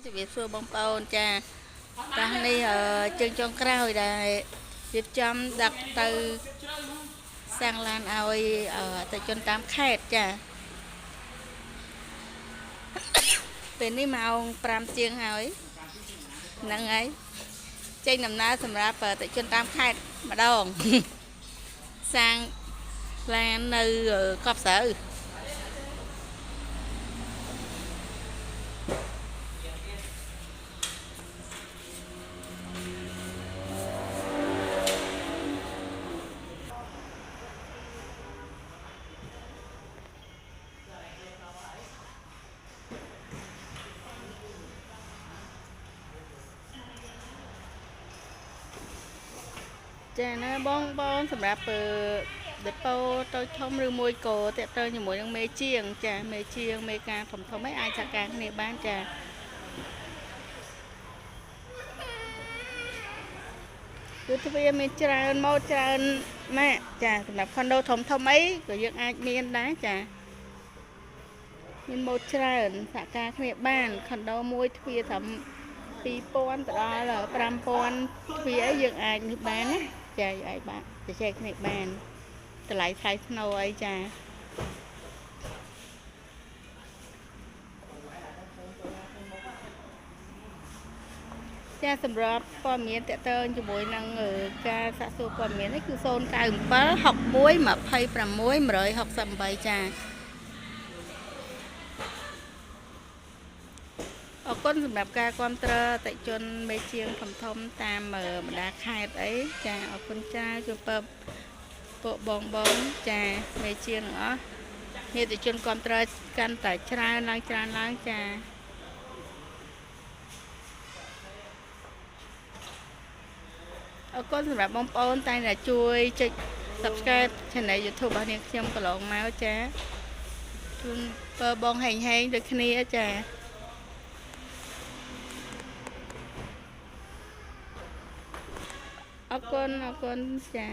จะbị xua bông bầu cha ta đi chân trong krau để dịp chăm đặt từ sang lan ơi ở tại chân tám khét cha bên đi màu pram chiêng hỏi nâng ấy trên nằm ná sầm ra ở tại chân tám khét mà đâu sang lan nơi cọp sở ចាណាបងសម្រាប់ដេប៉ូតូចធំឬមួយកោតេតើជាមួយនឹងមេជាងចាមេជាងមេការធំៗឯងអាចចាក់ការគ្នាបានចាគឺទ្វាមានច្រើនម៉ូតច្រើនម៉ាក់ចាសម្រាប់ខុនដូធំអីក៏យើងអាចមានដែរចាមានម៉ូតច្រើនសហការគ្នាបានខុនដូមួយទ្វាត្រឹម 2000 ទៅដល់ 5000 ទ្វាអីយើងអាចនេះបានណាចាឲ្យបាទជជែកគ្នាបានតម្លៃថ្លៃថ្នូរអីចាចាសម្រាប់ព័ត៌មានតកតើជាមួយនឹងការសាកសួរព័ត៌មាននេះគឺ097 61 26 168ចាអរគុណសម្រាប់ការគាំទ្រអតិជនមេជាងធំតាមបណ្ដាខេត្តអីចាអរគុណចាជួបពួកបងចាមេជាងអស់មានអតិជនគាំទ្រកាន់តែច្រើនឡើងចាអរគុណសម្រាប់បងប្អូនតែតែជួយចុច Subscribe Channel YouTube របស់នាងខ្ញុំកន្លងមកចាជូនបងហែងដូចគ្នាចាអរគុណចា